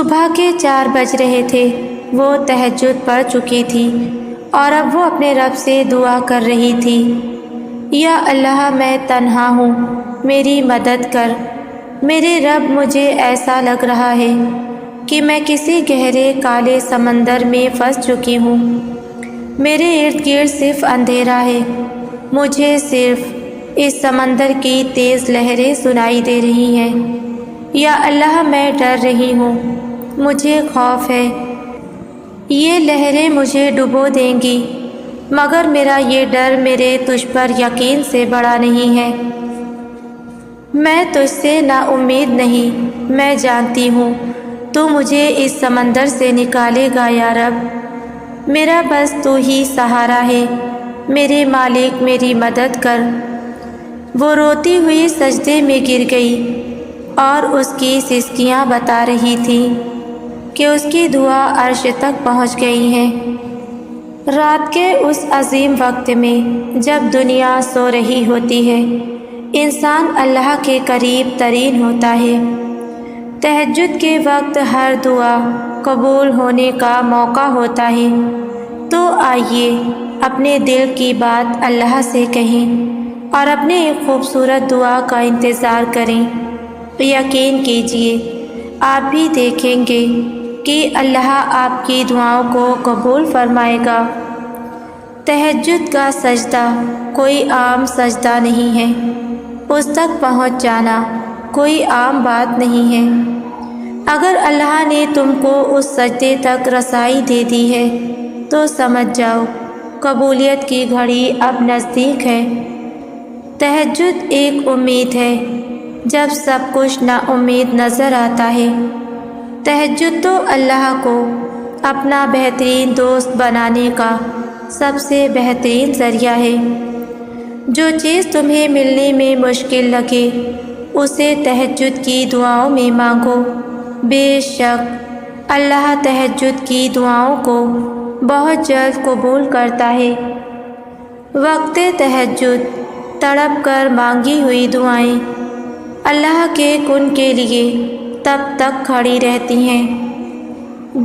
صبح کے 4 بج رہے تھے۔ وہ تہجد پڑھ چکی تھی اور اب وہ اپنے رب سے دعا کر رہی تھی، یا اللہ میں تنہا ہوں، میری مدد کر۔ میرے رب مجھے ایسا لگ رہا ہے کہ میں کسی گہرے کالے سمندر میں پھنس چکی ہوں۔ میرے ارد گرد صرف اندھیرا ہے، مجھے صرف اس سمندر کی تیز لہریں سنائی دے رہی ہیں۔ یا اللہ میں ڈر رہی ہوں، مجھے خوف ہے، یہ لہریں مجھے ڈبو دیں گی، مگر میرا یہ ڈر میرے تجھ پر یقین سے بڑا نہیں ہے۔ میں تجھ سے نا امید نہیں، میں جانتی ہوں تو مجھے اس سمندر سے نکالے گا یا رب۔ میرا بس تو ہی سہارا ہے، میرے مالک میری مدد کر۔ وہ روتی ہوئی سجدے میں گر گئی اور اس کی سسکیاں بتا رہی تھیں کہ اس کی دعا عرش تک پہنچ گئی ہیں۔ رات کے اس عظیم وقت میں جب دنیا سو رہی ہوتی ہے، انسان اللہ کے قریب ترین ہوتا ہے۔ تہجد کے وقت ہر دعا قبول ہونے کا موقع ہوتا ہے۔ تو آئیے اپنے دل کی بات اللہ سے کہیں اور اپنے ایک خوبصورت دعا کا انتظار کریں۔ یقین کیجیے آپ بھی دیکھیں گے کہ اللہ آپ کی دعاؤں کو قبول فرمائے گا۔ تہجد کا سجدہ کوئی عام سجدہ نہیں ہے، اس تک پہنچ جانا کوئی عام بات نہیں ہے۔ اگر اللہ نے تم کو اس سجدے تک رسائی دے دی ہے تو سمجھ جاؤ قبولیت کی گھڑی اب نزدیک ہے۔ تہجد ایک امید ہے جب سب کچھ نا امید نظر آتا ہے۔ تہجد تو اللہ کو اپنا بہترین دوست بنانے کا سب سے بہترین ذریعہ ہے۔ جو چیز تمہیں ملنے میں مشکل لگے اسے تہجد کی دعاؤں میں مانگو، بے شک اللہ تہجد کی دعاؤں کو بہت جلد قبول کرتا ہے۔ وقت تہجد تڑپ کر مانگی ہوئی دعائیں اللہ کے کن کے لیے تب تک کھڑی رہتی ہیں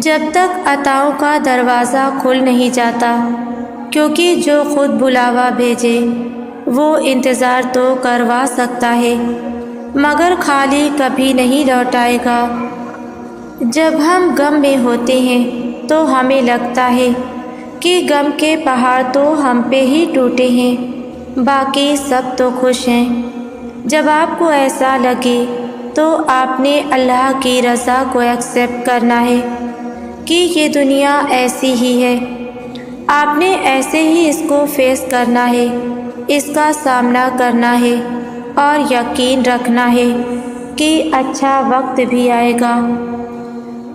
جب تک عطاؤں کا دروازہ کھل نہیں جاتا، کیونکہ جو خود بلاوا بھیجے وہ انتظار تو کروا سکتا ہے مگر خالی کبھی نہیں لوٹائے گا۔ جب ہم غم میں ہوتے ہیں تو ہمیں لگتا ہے کہ غم کے پہاڑ تو ہم پہ ہی ٹوٹے ہیں، باقی سب تو خوش ہیں۔ جب آپ کو ایسا لگے تو آپ نے اللہ کی رضا کو ایکسیپٹ کرنا ہے کہ یہ دنیا ایسی ہی ہے، آپ نے ایسے ہی اس کو فیس کرنا ہے، اس کا سامنا کرنا ہے اور یقین رکھنا ہے کہ اچھا وقت بھی آئے گا۔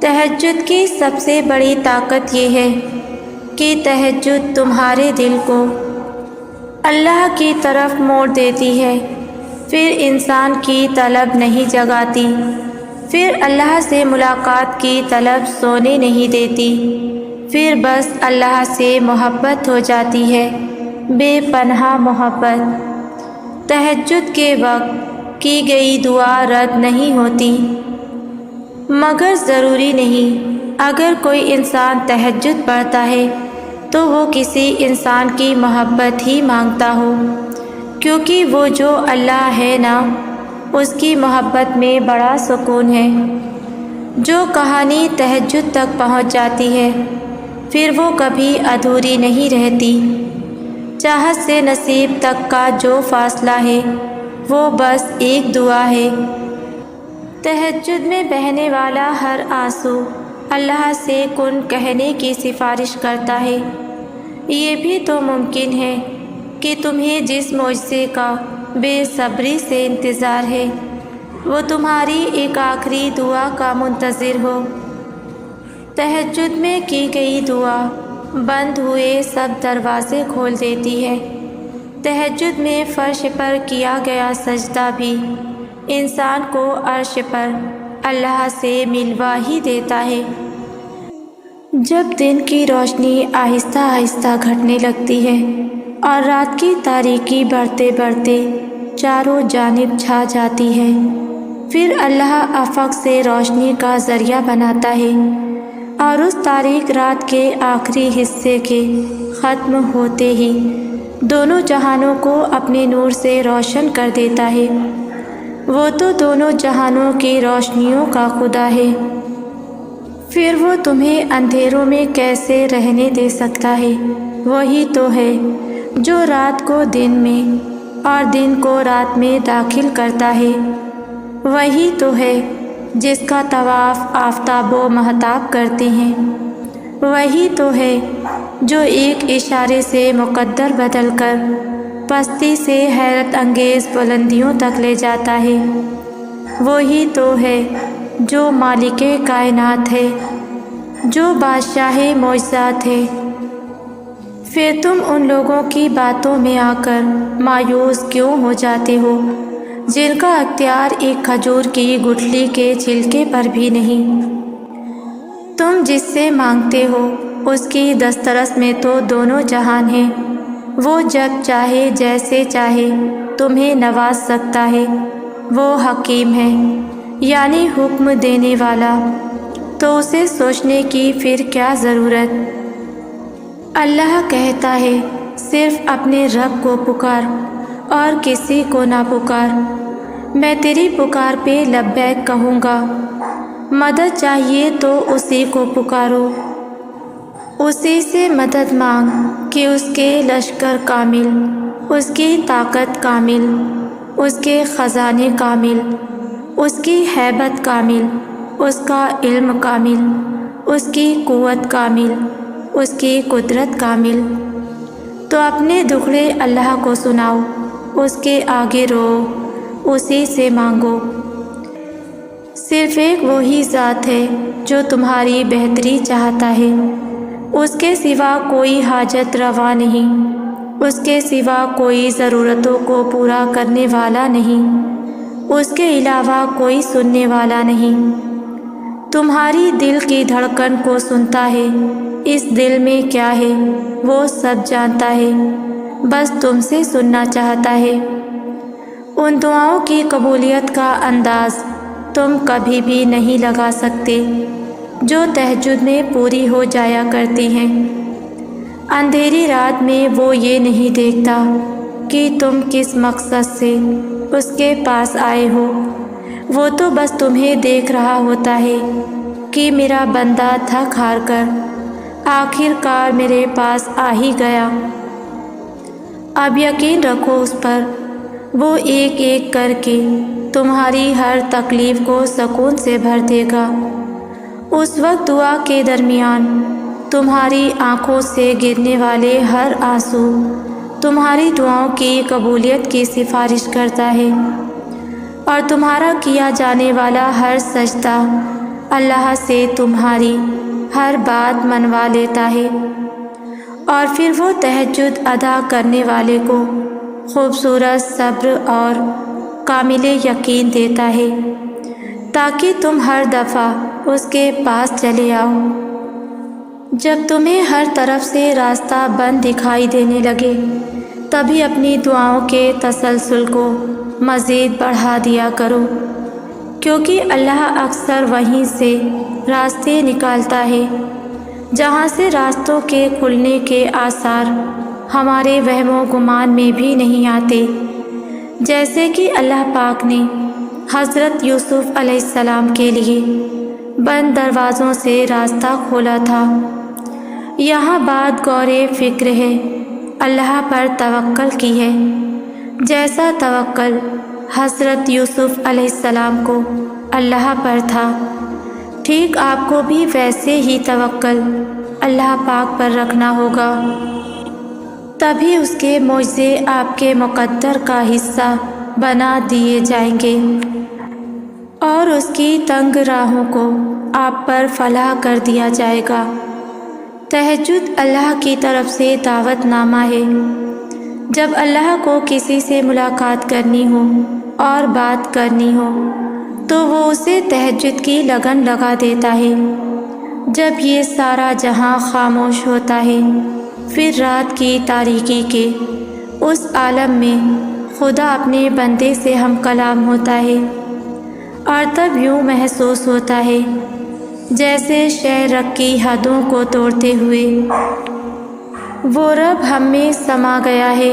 تہجد کی سب سے بڑی طاقت یہ ہے کہ تہجد تمہارے دل کو اللہ کی طرف موڑ دیتی ہے، پھر انسان کی طلب نہیں جگاتی، پھر اللہ سے ملاقات کی طلب سونے نہیں دیتی، پھر بس اللہ سے محبت ہو جاتی ہے، بے پناہ محبت۔ تہجد کے وقت کی گئی دعا رد نہیں ہوتی، مگر ضروری نہیں اگر کوئی انسان تہجد پڑھتا ہے تو وہ کسی انسان کی محبت ہی مانگتا ہو، کیونکہ وہ جو اللہ ہے نا، اس کی محبت میں بڑا سکون ہے۔ جو کہانی تہجد تک پہنچ جاتی ہے پھر وہ کبھی ادھوری نہیں رہتی۔ چاہت سے نصیب تک کا جو فاصلہ ہے وہ بس ایک دعا ہے۔ تہجد میں بہنے والا ہر آنسو اللہ سے کن کہنے کی سفارش کرتا ہے۔ یہ بھی تو ممکن ہے کہ تمہیں جس معجزے کا بے صبری سے انتظار ہے وہ تمہاری ایک آخری دعا کا منتظر ہو۔ تہجد میں کی گئی دعا بند ہوئے سب دروازے کھول دیتی ہے۔ تہجد میں فرش پر کیا گیا سجدہ بھی انسان کو عرش پر اللہ سے ملوا ہی دیتا ہے۔ جب دن کی روشنی آہستہ آہستہ گھٹنے لگتی ہے اور رات کی تاریکی بڑھتے بڑھتے چاروں جانب چھا جاتی ہے پھر اللہ افق سے روشنی کا ذریعہ بناتا ہے اور اس تاریک رات کے آخری حصے کے ختم ہوتے ہی دونوں جہانوں کو اپنے نور سے روشن کر دیتا ہے۔ وہ تو دونوں جہانوں کی روشنیوں کا خدا ہے، پھر وہ تمہیں اندھیروں میں کیسے رہنے دے سکتا ہے؟ وہی تو ہے جو رات کو دن میں اور دن کو رات میں داخل کرتا ہے، وہی تو ہے جس کا طواف آفتاب و مہتاب کرتے ہیں، وہی تو ہے جو ایک اشارے سے مقدر بدل کر پستی سے حیرت انگیز بلندیوں تک لے جاتا ہے، وہی تو ہے جو مالک کائنات ہے، جو بادشاہ معجزات ہے۔ پھر تم ان لوگوں کی باتوں میں آ کر مایوس کیوں ہو جاتے ہو جن کا اختیار ایک کھجور کی گٹھلی کے چھلکے پر بھی نہیں؟ تم جس سے مانگتے ہو اس کی دسترس میں تو دونوں جہان ہیں، وہ جب چاہے جیسے چاہے تمہیں نواز سکتا ہے، وہ حکیم ہے یعنی حکم دینے والا، تو اسے سوچنے کی پھر کیا ضرورت؟ اللہ کہتا ہے صرف اپنے رب کو پکار اور کسی کو نہ پکار، میں تیری پکار پہ لبیک کہوں گا۔ مدد چاہیے تو اسی کو پکارو، اسی سے مدد مانگ کہ اس کے لشکر کامل، اس کی طاقت کامل، اس کے خزانے کامل، اس کی ہیبت کامل، اس کا علم کامل، اس کی قوت کامل، اس کی قدرت کامل۔ تو اپنے دکھڑے اللہ کو سناؤ، اس کے آگے رو، اسی سے مانگو۔ صرف ایک وہی ذات ہے جو تمہاری بہتری چاہتا ہے، اس کے سوا کوئی حاجت روا نہیں، اس کے سوا کوئی ضرورتوں کو پورا کرنے والا نہیں، اس کے علاوہ کوئی سننے والا نہیں۔ تمہاری دل کی دھڑکن کو سنتا ہے، اس دل میں کیا ہے وہ سب جانتا ہے، بس تم سے سننا چاہتا ہے۔ ان دعاؤں کی قبولیت کا انداز تم کبھی بھی نہیں لگا سکتے جو تہجد میں پوری ہو جایا کرتی ہیں۔ اندھیری رات میں وہ یہ نہیں دیکھتا کہ تم کس مقصد سے اس کے پاس آئے ہو، وہ تو بس تمہیں دیکھ رہا ہوتا ہے کہ میرا بندہ تھک ہار کر آخر کار میرے پاس آ ہی گیا۔ اب یقین رکھو اس پر، وہ ایک ایک کر کے تمہاری ہر تکلیف کو سکون سے بھر دے گا۔ اس وقت دعا کے درمیان تمہاری آنکھوں سے گرنے والے ہر آنسو تمہاری دعاؤں کی قبولیت کی سفارش کرتا ہے، اور تمہارا کیا جانے والا ہر سجدہ اللہ سے تمہاری ہر بات منوا لیتا ہے، اور پھر وہ تہجد ادا کرنے والے کو خوبصورت صبر اور کامل یقین دیتا ہے تاکہ تم ہر دفعہ اس کے پاس چلے آؤ۔ جب تمہیں ہر طرف سے راستہ بند دکھائی دینے لگے تبھی اپنی دعاؤں کے تسلسل کو مزید بڑھا دیا کرو، کیونکہ اللہ اکثر وہیں سے راستے نکالتا ہے جہاں سے راستوں کے کھلنے کے آثار ہمارے وہم و گمان میں بھی نہیں آتے، جیسے کہ اللہ پاک نے حضرت یوسف علیہ السلام کے لیے بند دروازوں سے راستہ کھولا تھا۔ یہاں بات غور فکر ہے، اللہ پر توکل کی ہے، جیسا توکل حضرت یوسف علیہ السلام کو اللہ پر تھا، ٹھیک آپ کو بھی ویسے ہی توکل اللہ پاک پر رکھنا ہوگا، تبھی اس کے معجزے آپ کے مقدر کا حصہ بنا دیے جائیں گے اور اس کی تنگ راہوں کو آپ پر فلاح کر دیا جائے گا۔ تہجد اللہ کی طرف سے دعوت نامہ ہے۔ جب اللہ کو کسی سے ملاقات کرنی ہو اور بات کرنی ہو تو وہ اسے تہجد کی لگن لگا دیتا ہے۔ جب یہ سارا جہاں خاموش ہوتا ہے پھر رات کی تاریکی کے اس عالم میں خدا اپنے بندے سے ہم کلام ہوتا ہے۔ اور تب یوں محسوس ہوتا ہے جیسے شہرک کی حدوں کو توڑتے ہوئے وہ رب ہم میں سما گیا ہے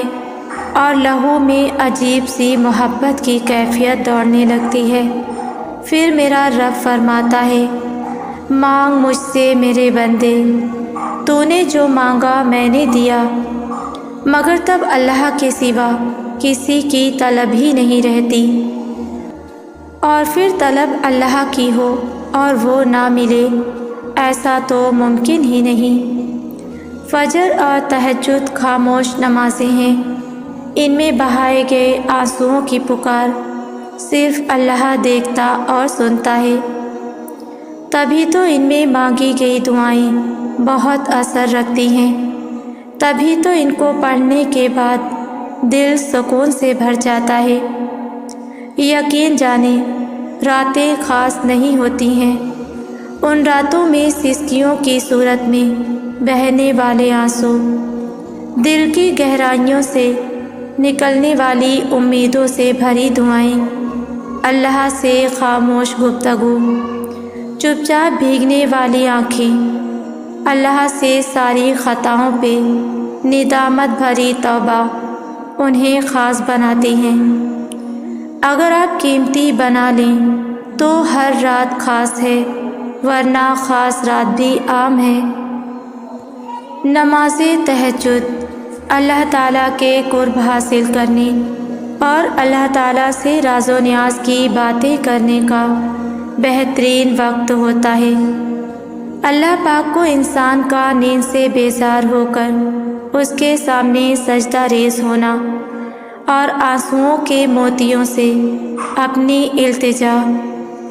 اور لہو میں عجیب سی محبت کی کیفیت دوڑنے لگتی ہے۔ پھر میرا رب فرماتا ہے، مانگ مجھ سے میرے بندے، تو نے جو مانگا میں نے دیا، مگر تب اللہ کے سوا کسی کی طلب ہی نہیں رہتی، اور پھر طلب اللہ کی ہو اور وہ نہ ملے، ایسا تو ممکن ہی نہیں۔ فجر اور تہجد خاموش نمازیں ہیں، ان میں بہائے گئے آنسوؤں کی پکار صرف اللہ دیکھتا اور سنتا ہے، تبھی تو ان میں مانگی گئی دعائیں بہت اثر رکھتی ہیں، تبھی تو ان کو پڑھنے کے بعد دل سکون سے بھر جاتا ہے۔ یقین جانیں راتیں خاص نہیں ہوتی ہیں، ان راتوں میں سسکیوں کی صورت میں بہنے والے آنسو، دل کی گہرائیوں سے نکلنے والی امیدوں سے بھری دعائیں، اللہ سے خاموش گفتگو، چپ چاپ بھیگنے والی آنکھیں، اللہ سے ساری خطاؤں پہ ندامت بھری توبہ انہیں خاص بناتی ہیں۔ اگر آپ قیمتی بنا لیں تو ہر رات خاص ہے، ورنہ خاص رات بھی عام ہے۔ نماز تہجد اللہ تعالیٰ کے قرب حاصل کرنے اور اللہ تعالیٰ سے راز و نیاز کی باتیں کرنے کا بہترین وقت ہوتا ہے۔ اللہ پاک کو انسان کا نیند سے بیزار ہو کر اس کے سامنے سجدہ ریز ہونا اور آنسوؤں کے موتیوں سے اپنی التجا،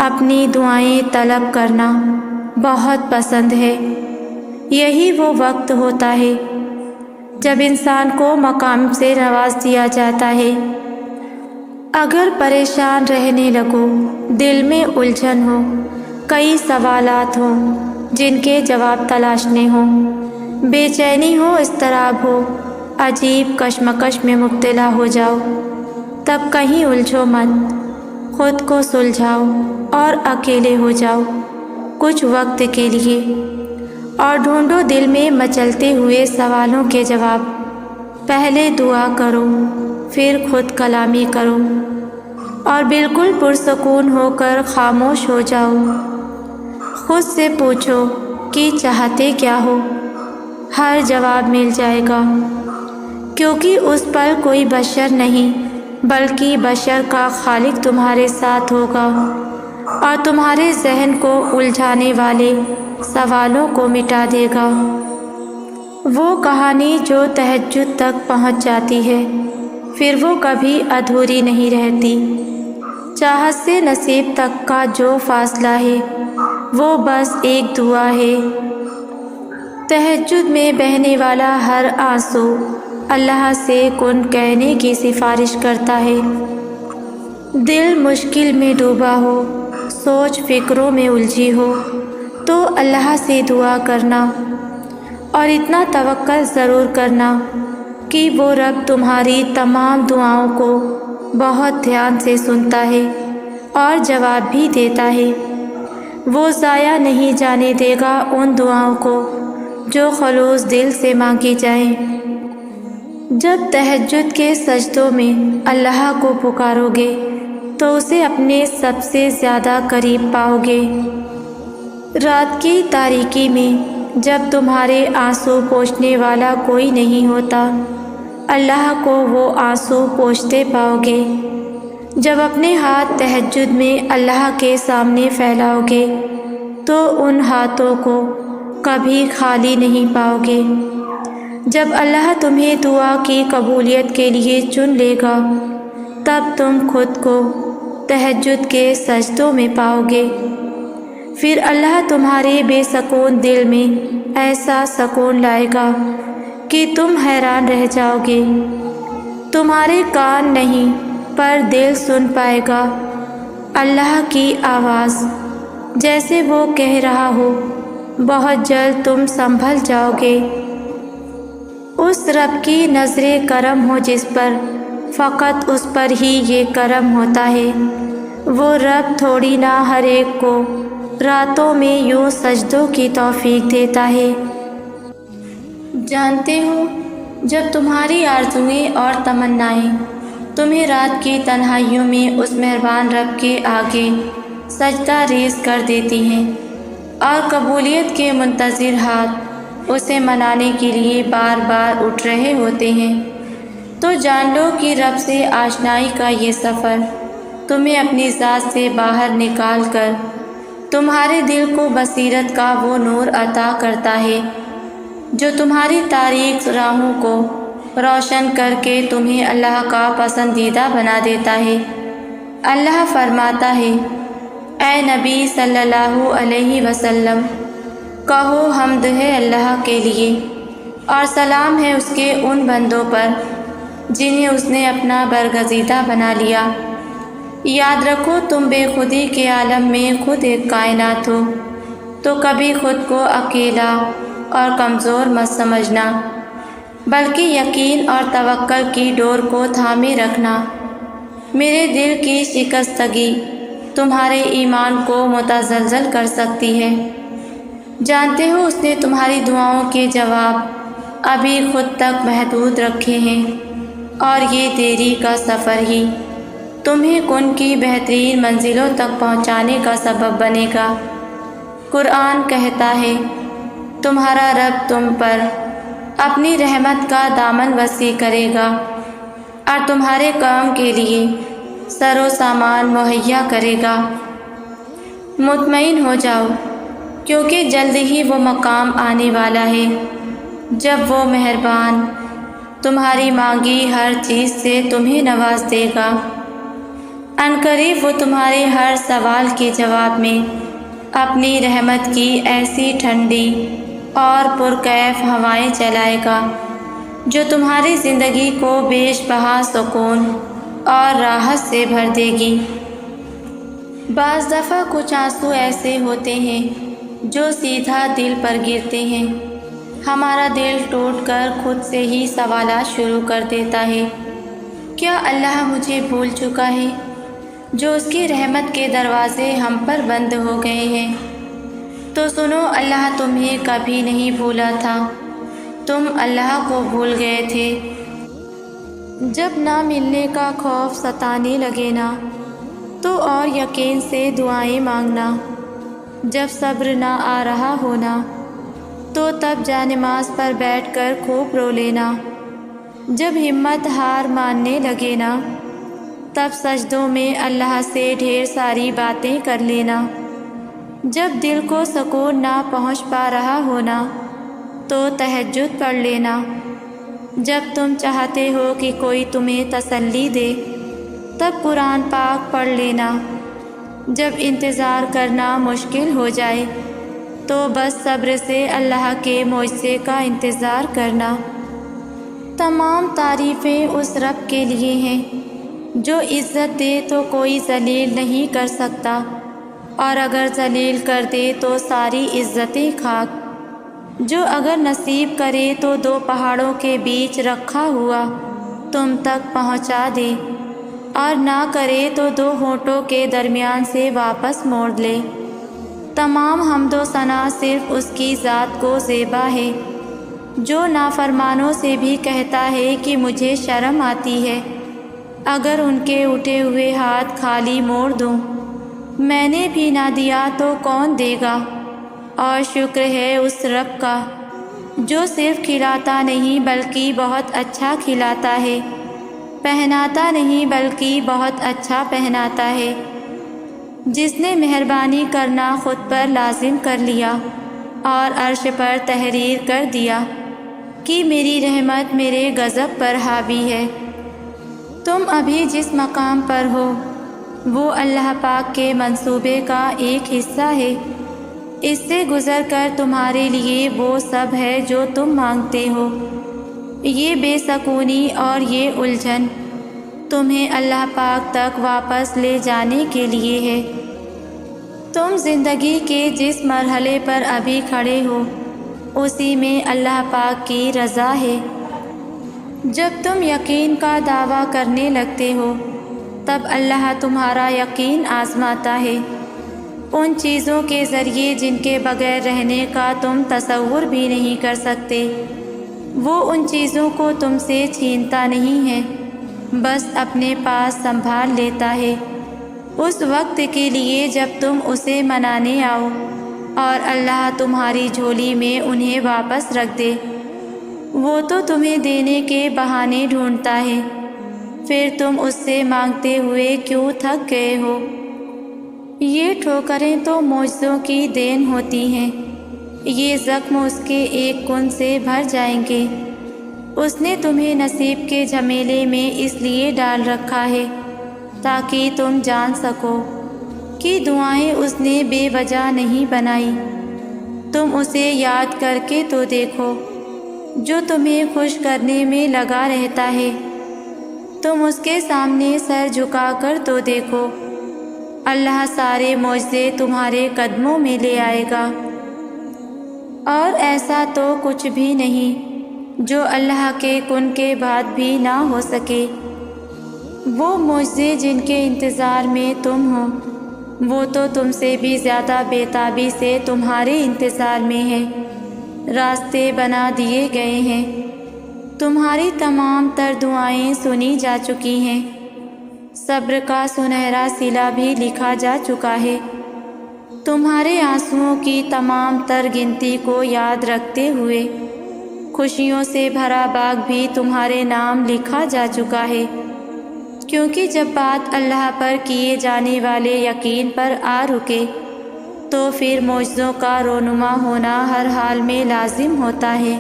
اپنی دعائیں طلب کرنا بہت پسند ہے۔ یہی وہ وقت ہوتا ہے جب انسان کو مقام سے نواز دیا جاتا ہے۔ اگر پریشان رہنے لگو، دل میں الجھن ہو، کئی سوالات ہوں جن کے جواب تلاشنے ہوں، بے چینی ہو، اضطراب ہو، عجیب کشمکش میں مبتلا ہو جاؤ، تب کہیں الجھو مت، خود کو سلجھاؤ اور اکیلے ہو جاؤ کچھ وقت کے لیے، اور ڈھونڈو دل میں مچلتے ہوئے سوالوں کے جواب۔ پہلے دعا کرو، پھر خود کلامی کرو، اور بالکل پرسکون ہو کر خاموش ہو جاؤ۔ خود سے پوچھو کہ چاہتے کیا ہو، ہر جواب مل جائے گا، کیونکہ اس پر کوئی بشر نہیں بلکہ بشر کا خالق تمہارے ساتھ ہوگا اور تمہارے ذہن کو الجھانے والے سوالوں کو مٹا دے گا۔ وہ کہانی جو تہجد تک پہنچ جاتی ہے پھر وہ کبھی ادھوری نہیں رہتی۔ چاہت سے نصیب تک کا جو فاصلہ ہے وہ بس ایک دعا ہے۔ تہجد میں بہنے والا ہر آنسو اللہ سے کن کہنے کی سفارش کرتا ہے۔ دل مشکل میں ڈوبا ہو، سوچ فکروں میں الجھی ہو تو اللہ سے دعا کرنا، اور اتنا توکل ضرور کرنا کہ وہ رب تمہاری تمام دعاؤں کو بہت دھیان سے سنتا ہے اور جواب بھی دیتا ہے۔ وہ ضائع نہیں جانے دے گا ان دعاؤں کو جو خلوص دل سے مانگی جائیں۔ جب تہجد کے سجدوں میں اللہ کو پکارو گے تو اسے اپنے سب سے زیادہ قریب پاؤ گے۔ رات کی تاریکی میں جب تمہارے آنسو پوچھنے والا کوئی نہیں ہوتا، اللہ کو وہ آنسو پوچھتے پاؤ گے۔ جب اپنے ہاتھ تہجد میں اللہ کے سامنے پھیلاؤ گے تو ان ہاتھوں کو کبھی خالی نہیں پاؤ گے۔ جب اللہ تمہیں دعا کی قبولیت کے لیے چن لے گا تب تم خود کو تہجد کے سجدوں میں پاؤ گے۔ پھر اللہ تمہارے بے سکون دل میں ایسا سکون لائے گا کہ تم حیران رہ جاؤ گے۔ تمہارے کان نہیں پر دل سن پائے گا اللہ کی آواز، جیسے وہ کہہ رہا ہو، بہت جلد تم سنبھل جاؤ گے۔ اس رب کی نظر کرم ہو جس پر، فقط اس پر ہی یہ کرم ہوتا ہے۔ وہ رب تھوڑی نہ ہر ایک کو راتوں میں یوں سجدوں کی توفیق دیتا ہے۔ جانتے ہو جب تمہاری آرزوئیں اور تمنائیں تمہیں رات کی تنہائیوں میں اس مہربان رب کے آگے سجدہ ریز کر دیتی ہیں اور قبولیت کے منتظر ہاتھ اسے منانے کے لیے بار بار اٹھ رہے ہوتے ہیں، تو جان لو کہ رب سے آشنائی کا یہ سفر تمہیں اپنی ذات سے باہر نکال کر تمہارے دل کو بصیرت کا وہ نور عطا کرتا ہے جو تمہاری تاریک راہوں کو روشن کر کے تمہیں اللہ کا پسندیدہ بنا دیتا ہے۔ اللہ فرماتا ہے، اے نبی صلی اللہ علیہ وسلم، کہو حمد ہے اللہ کے لیے اور سلام ہے اس کے ان بندوں پر جنہیں اس نے اپنا برگزیدہ بنا لیا۔ یاد رکھو تم بے خودی کے عالم میں خود ایک کائنات ہو، تو کبھی خود کو اکیلا اور کمزور مت سمجھنا، بلکہ یقین اور توکل کی ڈور کو تھامے رکھنا۔ میرے دل کی شکستگی تمہارے ایمان کو متزلزل کر سکتی ہے۔ جانتے ہو اس نے تمہاری دعاؤں کے جواب ابھی خود تک محدود رکھے ہیں، اور یہ دیری کا سفر ہی تمہیں کن کی بہترین منزلوں تک پہنچانے کا سبب بنے گا۔ قرآن کہتا ہے، تمہارا رب تم پر اپنی رحمت کا دامن وسیع کرے گا اور تمہارے کام کے لیے سر و سامان مہیا کرے گا۔ مطمئن ہو جاؤ، کیونکہ جلد ہی وہ مقام آنے والا ہے جب وہ مہربان تمہاری مانگی ہر چیز سے تمہیں نواز دے گا۔ عنقریب وہ تمہارے ہر سوال کے جواب میں اپنی رحمت کی ایسی ٹھنڈی اور پرکیف ہوائیں چلائے گا جو تمہاری زندگی کو بیش بہا سکون اور راحت سے بھر دے گی۔ بعض دفعہ کچھ آنسو ایسے ہوتے ہیں جو سیدھا دل پر گرتے ہیں، ہمارا دل ٹوٹ کر خود سے ہی سوالات شروع کر دیتا ہے، کیا اللہ مجھے بھول چکا ہے جو اس کی رحمت کے دروازے ہم پر بند ہو گئے ہیں؟ تو سنو، اللہ تمہیں کبھی نہیں بھولا تھا، تم اللہ کو بھول گئے تھے۔ جب نہ ملنے کا خوف ستانے لگے نا تو اور یقین سے دعائیں مانگنا، جب صبر نہ آ رہا ہونا تو تب جا نماز پر بیٹھ کر خوب رو لینا، جب ہمت ہار ماننے لگے نا تب سجدوں میں اللہ سے ڈھیر ساری باتیں کر لینا، جب دل کو سکون نہ پہنچ پا رہا ہونا تو تہجد پڑھ لینا، جب تم چاہتے ہو کہ کوئی تمہیں تسلی دے تب قرآن پاک پڑھ لینا، جب انتظار کرنا مشکل ہو جائے تو بس صبر سے اللہ کے معجزے کا انتظار کرنا۔ تمام تعریفیں اس رب کے لیے ہیں جو عزت دے تو کوئی ذلیل نہیں کر سکتا، اور اگر ذلیل کر دے تو ساری عزتیں خاک، جو اگر نصیب کرے تو دو پہاڑوں کے بیچ رکھا ہوا تم تک پہنچا دے، اور نہ کرے تو دو ہونٹوں کے درمیان سے واپس موڑ لے۔ تمام حمد و ثنا صرف اس کی ذات کو زیبا ہے جو نافرمانوں سے بھی کہتا ہے کہ مجھے شرم آتی ہے اگر ان کے اٹھے ہوئے ہاتھ خالی موڑ دوں، میں نے بھی نہ دیا تو کون دے گا۔ اور شکر ہے اس رب کا جو صرف کھلاتا نہیں بلکہ بہت اچھا کھلاتا ہے، پہناتا نہیں بلکہ بہت اچھا پہناتا ہے، جس نے مہربانی کرنا خود پر لازم کر لیا اور عرش پر تحریر کر دیا کہ میری رحمت میرے غضب پر حاوی ہے۔ تم ابھی جس مقام پر ہو وہ اللہ پاک کے منصوبے کا ایک حصہ ہے، اس سے گزر کر تمہارے لیے وہ سب ہے جو تم مانگتے ہو۔ یہ بے سکونی اور یہ الجھن تمہیں اللہ پاک تک واپس لے جانے کے لیے ہے۔ تم زندگی کے جس مرحلے پر ابھی کھڑے ہو اسی میں اللہ پاک کی رضا ہے۔ جب تم یقین کا دعویٰ کرنے لگتے ہو تب اللہ تمہارا یقین آزماتا ہے، ان چیزوں کے ذریعے جن کے بغیر رہنے کا تم تصور بھی نہیں کر سکتے۔ وہ ان چیزوں کو تم سے چھینتا نہیں ہے، بس اپنے پاس سنبھال لیتا ہے اس وقت کے لیے جب تم اسے منانے آؤ، اور اللہ تمہاری جھولی میں انہیں واپس رکھ دے۔ وہ تو تمہیں دینے کے بہانے ڈھونڈتا ہے، پھر تم اس سے مانگتے ہوئے کیوں تھک گئے ہو؟ یہ ٹھوکریں تو معجزوں کی دین ہوتی ہیں، یہ زخم اس کے ایک کن سے بھر جائیں گے۔ اس نے تمہیں نصیب کے جھمیلے میں اس لیے ڈال رکھا ہے تاکہ تم جان سکو کہ دعائیں اس نے بے وجہ نہیں بنائی۔ تم اسے یاد کر کے تو دیکھو جو تمہیں خوش کرنے میں لگا رہتا ہے، تم اس کے سامنے سر جھکا کر تو دیکھو، اللہ سارے معجزے تمہارے قدموں میں لے آئے گا۔ اور ایسا تو کچھ بھی نہیں جو اللہ کے کن کے بعد بھی نہ ہو سکے۔ وہ معجزے جن کے انتظار میں تم ہو، وہ تو تم سے بھی زیادہ بے تابی سے تمہارے انتظار میں ہے۔ راستے بنا دیے گئے ہیں، تمہاری تمام تر دعائیں سنی جا چکی ہیں، صبر کا سنہرا صلہ بھی لکھا جا چکا ہے۔ تمہارے آنسوؤں کی تمام تر گنتی کو یاد رکھتے ہوئے خوشیوں سے بھرا باغ بھی تمہارے نام لکھا جا چکا ہے، کیونکہ جب بات اللہ پر کیے جانے والے یقین پر آ رکے تو پھر معجزوں کا رونما ہونا ہر حال میں لازم ہوتا ہے۔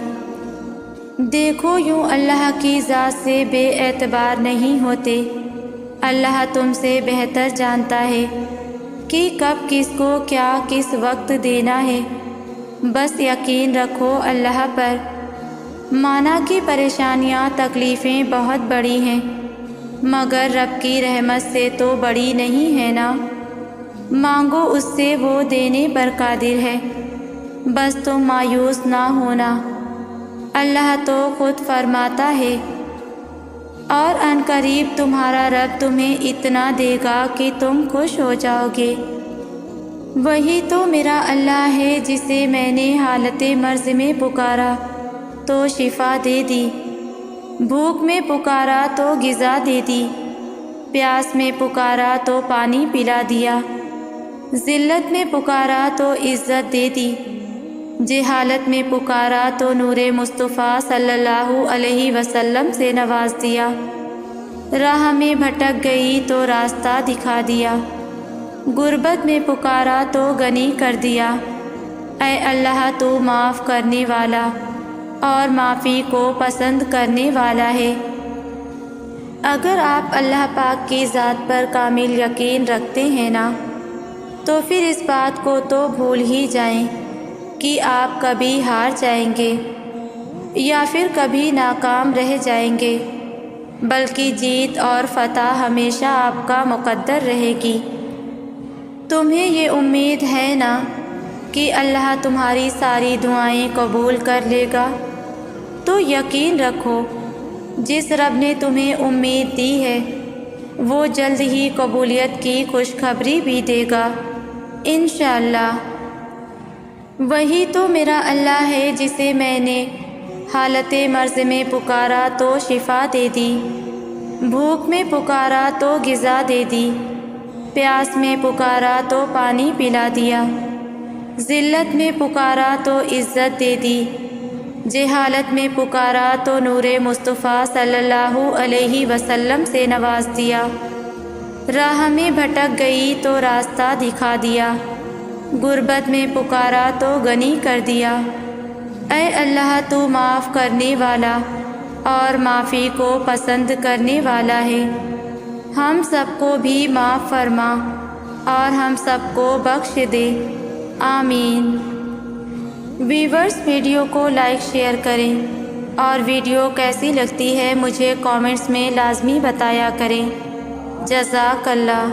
دیکھو یوں اللہ کی ذات سے بے اعتبار نہیں ہوتے، اللہ تم سے بہتر جانتا ہے کہ کب کس کو کیا کس وقت دینا ہے۔ بس یقین رکھو اللہ پر۔ مانا کہ پریشانیاں تکلیفیں بہت بڑی ہیں، مگر رب کی رحمت سے تو بڑی نہیں ہے نا۔ مانگو اس سے، وہ دینے پر قادر ہے، بس تم مایوس نہ ہونا۔ اللہ تو خود فرماتا ہے، اور ان قریب تمہارا رب تمہیں اتنا دے گا کہ تم خوش ہو جاؤ گے۔ وہی تو میرا اللہ ہے جسے میں نے حالت مرض میں پکارا تو شفا دے دی، بھوک میں پکارا تو غذا دے دی، پیاس میں پکارا تو پانی پلا دیا، ذلت میں پکارا تو عزت دے دی، جہالت میں پکارا تو نور مصطفیٰ صلی اللہ علیہ وسلم سے نواز دیا، راہ میں بھٹک گئی تو راستہ دکھا دیا، غربت میں پکارا تو غنی کر دیا۔ اے اللہ تو معاف کرنے والا اور معافی کو پسند کرنے والا ہے۔ اگر آپ اللہ پاک کی ذات پر کامل یقین رکھتے ہیں نا، تو پھر اس بات کو تو بھول ہی جائیں کہ آپ کبھی ہار جائیں گے یا پھر کبھی ناکام رہ جائیں گے، بلکہ جیت اور فتح ہمیشہ آپ کا مقدر رہے گی۔ تمہیں یہ امید ہے نا کہ اللہ تمہاری ساری دعائیں قبول کر لے گا، تو یقین رکھو جس رب نے تمہیں امید دی ہے وہ جلد ہی قبولیت کی خوشخبری بھی دے گا انشاءاللہ۔ وہی تو میرا اللہ ہے جسے میں نے حالت مرض میں پکارا تو شفا دے دی، بھوک میں پکارا تو غذا دے دی، پیاس میں پکارا تو پانی پلا دیا، ذلت میں پکارا تو عزت دے دی، جہالت میں پکارا تو نور مصطفیٰ صلی اللہ علیہ وسلم سے نواز دیا، راہ میں بھٹک گئی تو راستہ دکھا دیا، غربت میں پکارا تو غنی کر دیا۔ اے اللہ تو معاف کرنے والا اور معافی کو پسند کرنے والا ہے، ہم سب کو بھی معاف فرما اور ہم سب کو بخش دے، آمین۔ ویورز ویڈیو کو لائک شیئر کریں اور ویڈیو کیسی لگتی ہے مجھے کامنٹس میں لازمی بتایا کریں۔ جزاک اللہ۔